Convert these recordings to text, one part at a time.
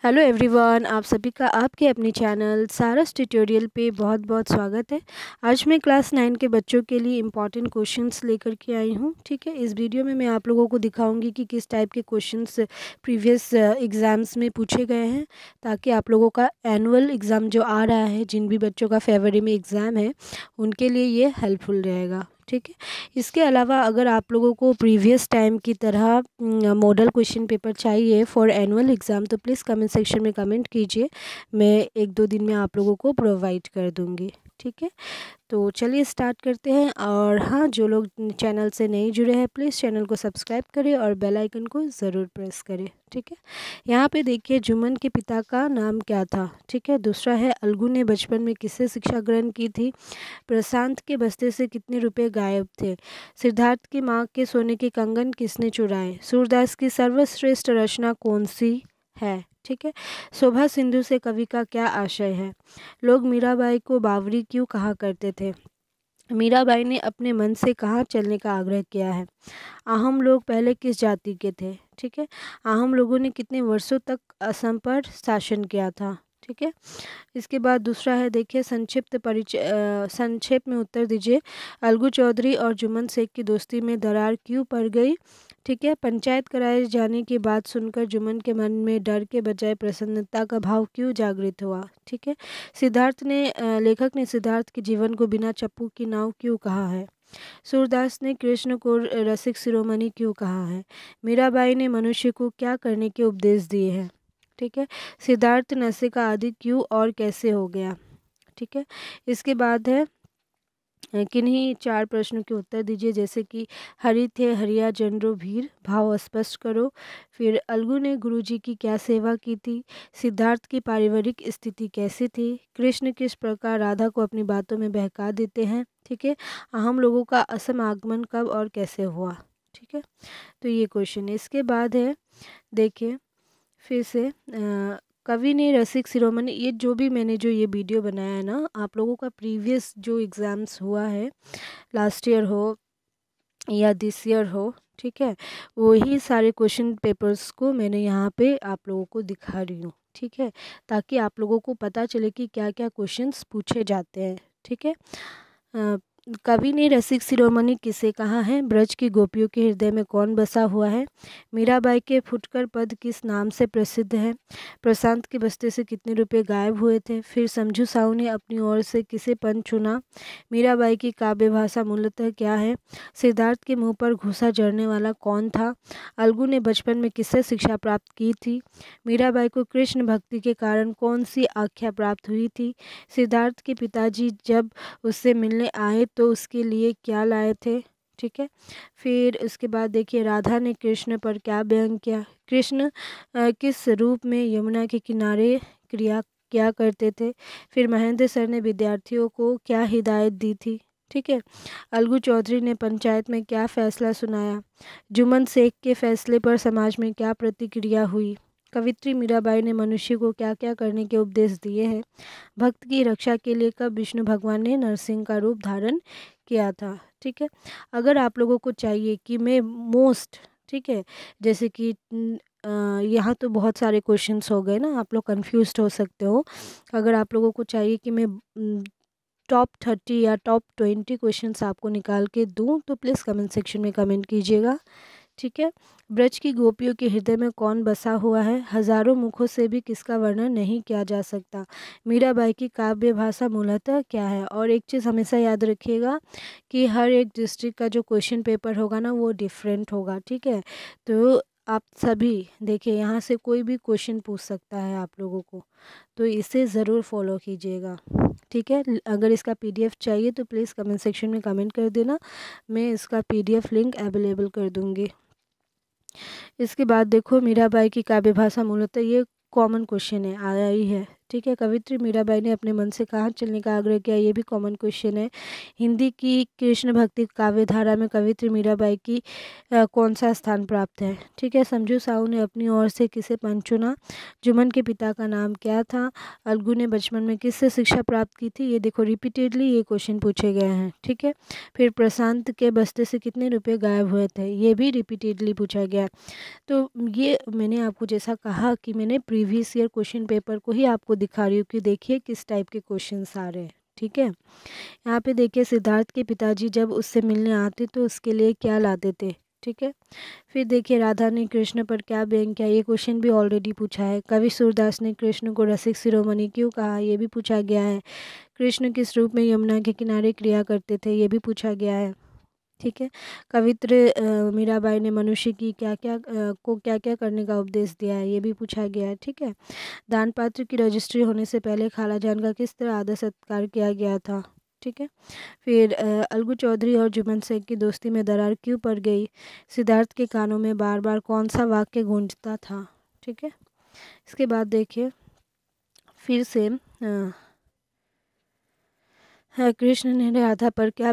Hello everyone, आप सभी का आपके अपने चैनल सारस ट्यूटोरियल पे बहुत बहुत स्वागत है। आज मैं क्लास 9 के बच्चों के लिए इम्पॉर्टेंट क्वेश्चंस लेकर के आई हूँ। ठीक है, इस वीडियो में मैं आप लोगों को दिखाऊंगी कि किस टाइप के क्वेश्चंस प्रीवियस एग्ज़ाम्स में पूछे गए हैं, ताकि आप लोगों का एनुअल एग्ज़ाम जो आ रहा है, जिन भी बच्चों का फरवरी में एग्ज़ाम है, उनके लिए ये हेल्पफुल रहेगा। ठीक है, इसके अलावा अगर आप लोगों को प्रीवियस टाइम की तरह मॉडल क्वेश्चन पेपर चाहिए फॉर एनुअल एग्ज़ाम, तो प्लीज़ कमेंट सेक्शन में कमेंट कीजिए। मैं 1-2 दिन में आप लोगों को प्रोवाइड कर दूँगी। ठीक है, तो चलिए स्टार्ट करते हैं। और हाँ, जो लोग चैनल से नहीं जुड़े हैं, प्लीज़ चैनल को सब्सक्राइब करें और बेल आइकन को ज़रूर प्रेस करें। ठीक है, यहाँ पे देखिए, जुम्मन के पिता का नाम क्या था। ठीक है, दूसरा है, अलगू ने बचपन में किससे शिक्षा ग्रहण की थी। प्रशांत के बस्ते से कितने रुपए गायब थे। सिद्धार्थ की माँ के सोने के कंगन किसने चुराए। सूरदास की सर्वश्रेष्ठ रचना कौन सी है। ठीक है, शोभा सिंधु से कवि का क्या आशय है। लोग मीराबाई को बावरी क्यों कहा करते थे। मीराबाई ने अपने मन से कहाँ चलने का आग्रह किया है। आहम लोग पहले किस जाति के थे। ठीक है, आहम लोगों ने कितने वर्षों तक असम पर शासन किया था। ठीक है, इसके बाद दूसरा है, देखिए, संक्षिप्त परिचय, संक्षेप में उत्तर दीजिए। अलगू चौधरी और जुम्मन शेख की दोस्ती में दरार क्यों पड़ गई। ठीक है, पंचायत कराए जाने की बात सुनकर जुम्मन के मन में डर के बजाय प्रसन्नता का भाव क्यों जागृत हुआ। ठीक है, लेखक ने सिद्धार्थ के जीवन को बिना चप्पू की नाव क्यों कहा है। सूरदास ने कृष्ण को रसिक शिरोमणि क्यों कहा है। मीराबाई ने मनुष्य को क्या करने के उपदेश दिए हैं। ठीक है, सिद्धार्थ नशे का आदि क्यों और कैसे हो गया। ठीक है, इसके बाद है, किन्हीं 4 प्रश्नों के उत्तर दीजिए, जैसे कि हरि थे हरिया जनरो भीर, भाव स्पष्ट करो। फिर अलगू ने गुरुजी की क्या सेवा की थी। सिद्धार्थ की पारिवारिक स्थिति कैसी थी। कृष्ण किस प्रकार राधा को अपनी बातों में बहका देते हैं। ठीक है, हम लोगों का असम आगमन कब और कैसे हुआ। ठीक है, तो ये क्वेश्चन है। इसके बाद है, देखिए, फिर से कवि ने रसिक शिरोमणि, ये जो भी मैंने जो ये वीडियो बनाया है ना, आप लोगों का प्रीवियस जो एग्ज़ाम्स हुआ है, लास्ट ईयर हो या दिस ईयर हो, ठीक है, वही सारे क्वेश्चन पेपर्स को मैंने यहाँ पे आप लोगों को दिखा रही हूँ। ठीक है, ताकि आप लोगों को पता चले कि क्या क्या क्वेश्चंस पूछे जाते हैं। ठीक है, कवि ने रसिक शिरोमणि किसे कहा है। ब्रज की गोपियों के हृदय में कौन बसा हुआ है। मीराबाई के फुटकर पद किस नाम से प्रसिद्ध है। प्रशांत के बस्ते से कितने रुपए गायब हुए थे। फिर समझू साहू ने अपनी ओर से किसे पंच चुना। मीराबाई की काव्य भाषा मूलतः क्या है। सिद्धार्थ के मुंह पर घुसा जड़ने वाला कौन था। अलगू ने बचपन में किससे शिक्षा प्राप्त की थी। मीराबाई को कृष्ण भक्ति के कारण कौन सी आख्या प्राप्त हुई थी। सिद्धार्थ के पिताजी जब उससे मिलने आए तो उसके लिए क्या लाए थे। ठीक है, फिर उसके बाद देखिए, राधा ने कृष्ण पर क्या व्यंग किया। कृष्ण किस रूप में यमुना के किनारे क्रिया क्या करते थे। फिर महेंद्र सर ने विद्यार्थियों को क्या हिदायत दी थी। ठीक है, अलगू चौधरी ने पंचायत में क्या फैसला सुनाया। जुम्मन शेख के फैसले पर समाज में क्या प्रतिक्रिया हुई। कवित्री मीराबाई ने मनुष्य को क्या क्या करने के उपदेश दिए हैं। भक्त की रक्षा के लिए कब विष्णु भगवान ने नरसिंह का रूप धारण किया था। ठीक है, अगर आप लोगों को चाहिए कि मैं मोस्ट, ठीक है, जैसे कि यहाँ तो बहुत सारे क्वेश्चंस हो गए ना, आप लोग कंफ्यूज हो सकते हो। अगर आप लोगों को चाहिए कि मैं टॉप 30 या टॉप 20 क्वेश्चंस आपको निकाल के दूँ, तो प्लीज़ कमेंट सेक्शन में कमेंट कीजिएगा। ठीक है, ब्रज की गोपियों के हृदय में कौन बसा हुआ है। हजारों मुखों से भी किसका वर्णन नहीं किया जा सकता। मीराबाई की काव्य भाषा मूलतः क्या है। और एक चीज़ हमेशा याद रखिएगा कि हर एक डिस्ट्रिक्ट का जो क्वेश्चन पेपर होगा ना, वो डिफरेंट होगा। ठीक है, तो आप सभी देखिए, यहाँ से कोई भी क्वेश्चन पूछ सकता है आप लोगों को, तो इसे ज़रूर फॉलो कीजिएगा। ठीक है, अगर इसका पीडीएफ चाहिए तो प्लीज़ कमेंट सेक्शन में कमेंट कर देना, मैं इसका पीडीएफ लिंक अवेलेबल कर दूँगी। इसके बाद देखो, मीराबाई की काव्य भाषा मूलतः, ये कॉमन क्वेश्चन है, आया ही है। ठीक है। कवित्री मीराबाई ने अपने मन से कहाँ चलने का आग्रह किया, ये भी कॉमन क्वेश्चन है। हिंदी की कृष्ण भक्ति काव्य धारा में कवित्री मीराबाई की कौन सा स्थान प्राप्त है, ठीक है। समझू साहू ने अपनी ओर से किसे पंच चुना, जुम्मन के पिता का नाम क्या था, अलगू ने बचपन में किससे शिक्षा प्राप्त की थी। ये देखो रिपीटेडली ये क्वेश्चन पूछे गए हैं, ठीक है। फिर प्रशांत के बस्ते से कितने रुपए गायब हुए थे, ये भी रिपीटेडली पूछा गया। तो ये मैंने आपको जैसा कहा कि मैंने प्रीवियस ईयर क्वेश्चन पेपर को ही आपको दिखा रही हूँ कि देखिए किस टाइप के क्वेश्चंस आ रहे हैं, ठीक है। यहाँ पे देखिए सिद्धार्थ के पिताजी जब उससे मिलने आते तो उसके लिए क्या लाते थे, ठीक है। फिर देखिए राधा ने कृष्ण पर क्या व्यंग किया, ये क्वेश्चन भी ऑलरेडी पूछा है। कवि सूरदास ने कृष्ण को रसिक शिरोमणि क्यों कहा, ये भी पूछा गया है। कृष्ण किस रूप में यमुना के किनारे क्रिया करते थे, ये भी पूछा गया है, ठीक है। कवित्री मीराबाई ने मनुष्य की क्या क्या करने का उपदेश दिया है, ये भी पूछा गया है, ठीक है। दान पात्र की रजिस्ट्री होने से पहले खाला जान का किस तरह आदर सत्कार किया गया था, ठीक है। फिर अलगू चौधरी और जुम्मन शेख की दोस्ती में दरार क्यों पड़ गई, सिद्धार्थ के कानों में बार बार कौन सा वाक्य गूंजता था, ठीक है। इसके बाद देखिए फिर से कृष्ण ने राधा पर क्या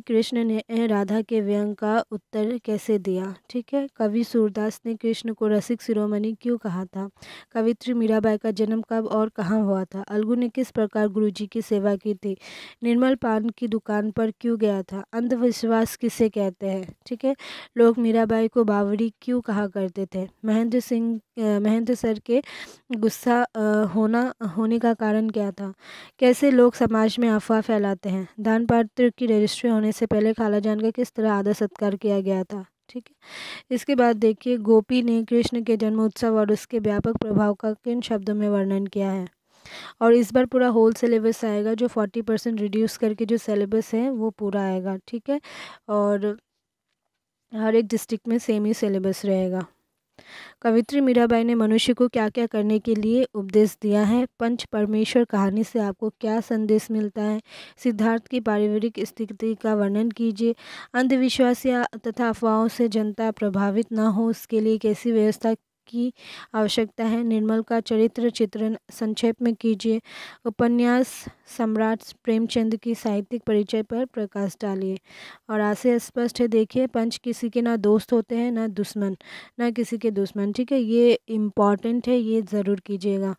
कृष्ण ने राधा के व्यंग का उत्तर कैसे दिया, ठीक है। कवि सूरदास ने कृष्ण को रसिक शिरोमणि क्यों कहा था। कवित्री मीराबाई का जन्म कब और कहाँ हुआ था। अलगू ने किस प्रकार गुरुजी की सेवा की थी। निर्मल पान की दुकान पर क्यों गया था। अंधविश्वास किसे कहते हैं, ठीक है। लोग मीराबाई को बावड़ी क्यों कहा करते थे। महेंद्र सर के गुस्सा होने का कारण क्या था। कैसे लोग समाज में अफवाह फैलाते हैं। दान पात्र की रजिस्ट्री होने से पहले खाला जान का किस तरह आदर सत्कार किया गया था, ठीक है। इसके बाद देखिए गोपी ने कृष्ण के जन्म उत्सव और उसके व्यापक प्रभाव का किन शब्दों में वर्णन किया है। और इस बार पूरा होल सिलेबस आएगा, जो 40% रिड्यूस करके जो सिलेबस है वो पूरा आएगा, ठीक है। और हर एक डिस्ट्रिक्ट में सेम ही सिलेबस रहेगा। कवित्री मीराबाई ने मनुष्य को क्या क्या करने के लिए उपदेश दिया है। पंच परमेश्वर कहानी से आपको क्या संदेश मिलता है। सिद्धार्थ की पारिवारिक स्थिति का वर्णन कीजिए। अंधविश्वास या तथा अफवाहों से जनता प्रभावित न हो उसके लिए कैसी व्यवस्था की आवश्यकता है। निर्मल का चरित्र चित्रण संक्षेप में कीजिए। उपन्यास सम्राट प्रेमचंद की साहित्यिक परिचय पर प्रकाश डालिए। और आशय स्पष्ट है, देखिए पंच किसी के ना दोस्त होते हैं ना दुश्मन, ना किसी के दुश्मन, ठीक है। ये इम्पॉर्टेंट है, ये ज़रूर कीजिएगा।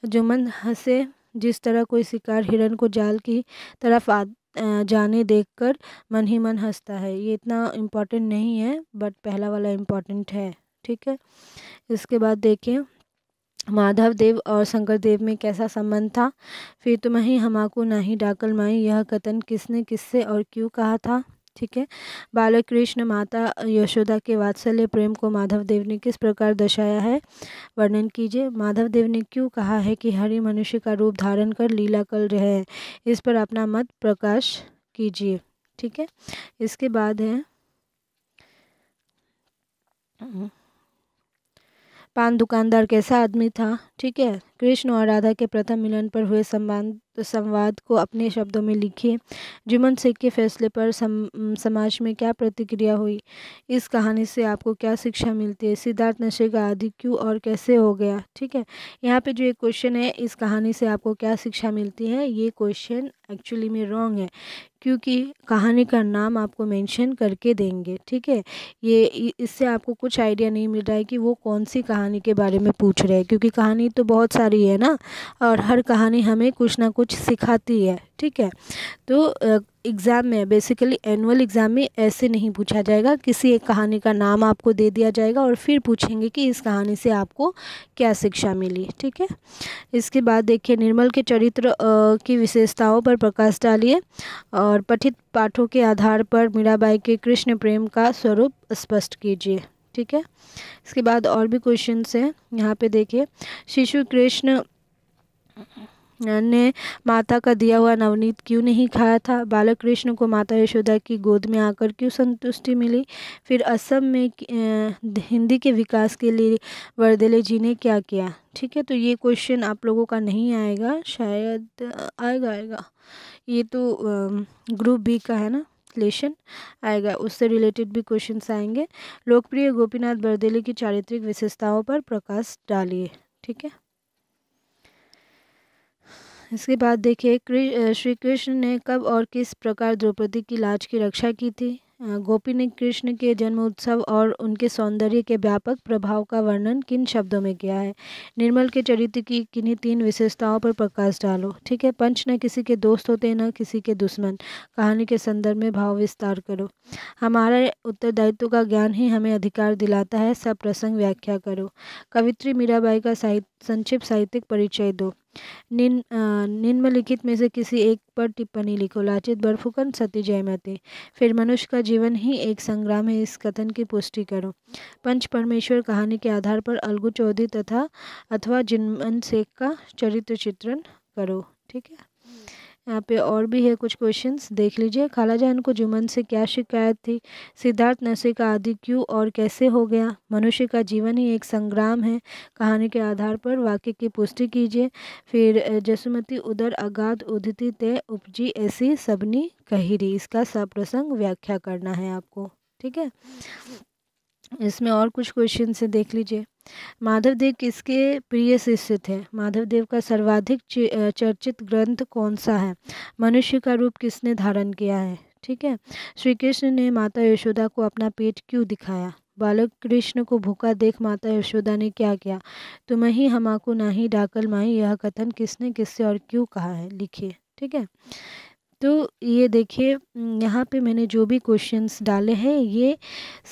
जुम्मन हंसे जिस तरह कोई शिकार हिरन को जाल की तरफ जाने देखकर मन ही मन हंसता है। ये इतना इम्पोर्टेंट नहीं है बट पहला वाला इम्पोर्टेंट है, ठीक है। इसके बाद देखिए माधव देव और शंकर देव में कैसा संबंध था। फिर तुम ही हमाको नाही डाकल माई, यह कथन किसने किससे और क्यों कहा था, ठीक है। बालक कृष्ण माता यशोदा के वात्सल्य प्रेम को माधव देव ने किस प्रकार दर्शाया है, वर्णन कीजिए। माधव देव ने क्यों कहा है कि हरि मनुष्य का रूप धारण कर लीला कर रहे हैं, इस पर अपना मत प्रकाश कीजिए, ठीक है। इसके बाद है पान दुकानदार कैसा आदमी था, ठीक है। कृष्ण और राधा के प्रथम मिलन पर हुए संवाद को अपने शब्दों में लिखिए। जुम्मन शेख के फैसले पर समाज में क्या प्रतिक्रिया हुई। इस कहानी से आपको क्या शिक्षा मिलती है। सिद्धार्थ नशे का आदि क्यों और कैसे हो गया, ठीक है। यहाँ पे जो एक क्वेश्चन है, इस कहानी से आपको क्या शिक्षा मिलती है, ये क्वेश्चन एक्चुअली में रॉन्ग है, क्योंकि कहानी का नाम आपको मेंशन करके देंगे, ठीक है। ये इससे आपको कुछ आइडिया नहीं मिल रहा है कि वो कौन सी कहानी के बारे में पूछ रहे हैं, क्योंकि कहानी तो बहुत सारी है ना, और हर कहानी हमें कुछ ना कुछ सिखाती है, ठीक है। तो एग्ज़ाम में बेसिकली एनुअल एग्ज़ाम में ऐसे नहीं पूछा जाएगा, किसी एक कहानी का नाम आपको दे दिया जाएगा और फिर पूछेंगे कि इस कहानी से आपको क्या शिक्षा मिली, ठीक है। इसके बाद देखिए निर्मल के चरित्र की विशेषताओं पर प्रकाश डालिए और पठित पाठों के आधार पर मीराबाई के कृष्ण प्रेम का स्वरूप स्पष्ट कीजिए, ठीक है। इसके बाद और भी क्वेश्चंस हैं, यहाँ पे देखिए शिशु कृष्ण ने माता का दिया हुआ नवनीत क्यों नहीं खाया था। बालक कृष्ण को माता यशोदा की गोद में आकर क्यों संतुष्टि मिली। फिर असम में हिंदी के विकास के लिए वर्देले जी ने क्या किया, ठीक है। तो ये क्वेश्चन आप लोगों का नहीं आएगा, शायद आएगा ये तो ग्रुप बी का है ना, लेशन आएगा, उससे रिलेटेड भी क्वेश्चंस आएंगे। लोकप्रिय गोपीनाथ बरदेले की चारित्रिक विशेषताओं पर प्रकाश डालिए, ठीक है। इसके बाद देखिए श्री कृष्ण ने कब और किस प्रकार द्रौपदी की लाज की रक्षा की थी। गोपी ने कृष्ण के जन्म उत्सव और उनके सौंदर्य के व्यापक प्रभाव का वर्णन किन शब्दों में किया है। निर्मल के चरित्र की किन्हीं 3 विशेषताओं पर प्रकाश डालो। ठीक है। पंच न किसी के दोस्त होते न किसी के दुश्मन। कहानी के संदर्भ में भाव विस्तार करो। हमारे उत्तरदायित्व का ज्ञान ही हमें अधिकार दिलाता है। सब प्रसंग व्याख्या करो। कवित्री मीराबाई का संक्षिप्त साहित्यिक परिचय दो। निम्नलिखित में से किसी एक पर टिप्पणी लिखो। लाचित बरफुकन, सती जयमती। फिर मनुष्य का जीवन ही एक संग्राम है, इस कथन की पुष्टि करो। पंच परमेश्वर कहानी के आधार पर अलगू चौधरी अथवा जिनमन शेख का चरित्र चित्रण करो। ठीक है। यहाँ पे और भी है कुछ क्वेश्चंस, देख लीजिए। खालाजान को जुम्मन से क्या शिकायत थी। सिद्धार्थ नशे का आदि क्यों और कैसे हो गया। मनुष्य का जीवन ही एक संग्राम है, कहानी के आधार पर वाक्य की पुष्टि कीजिए। फिर जसुमती उदर अगाध उदिति ते उपजी ऐसी सबनी कहिरी, इसका सप्रसंग व्याख्या करना है आपको। ठीक है। इसमें और कुछ क्वेश्चन से देख लीजिए। माधवदेव किसके प्रिय शिष्य थे। माधवदेव का सर्वाधिक चर्चित ग्रंथ कौन सा है। मनुष्य का रूप किसने धारण किया है। ठीक है। श्री कृष्ण ने माता यशोदा को अपना पेट क्यों दिखाया। बालक कृष्ण को भूखा देख माता यशोदा ने क्या किया। तुम ही हमाको नाही डाकल माई, यह कथन किसने किससे और क्यों कहा है, लिखिए। ठीक है। तो ये देखिए, यहाँ पे मैंने जो भी क्वेश्चंस डाले हैं ये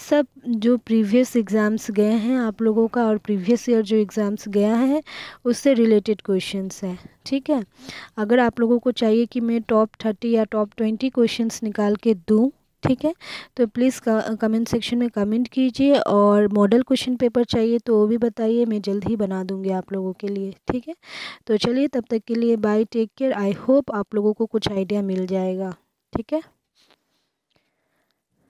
सब जो प्रीवियस एग्ज़ाम्स गए हैं आप लोगों का और प्रीवियस ईयर जो एग्ज़ाम्स गया है उससे रिलेटेड क्वेश्चंस हैं। ठीक है। अगर आप लोगों को चाहिए कि मैं टॉप 30 या टॉप 20 क्वेश्चंस निकाल के दूँ, ठीक है, तो प्लीज़ कमेंट सेक्शन में कमेंट कीजिए। और मॉडल क्वेश्चन पेपर चाहिए तो वो भी बताइए, मैं जल्द ही बना दूंगी आप लोगों के लिए। ठीक है। तो चलिए, तब तक के लिए bye, take care. I hope आप लोगों को कुछ आइडिया मिल जाएगा। ठीक है।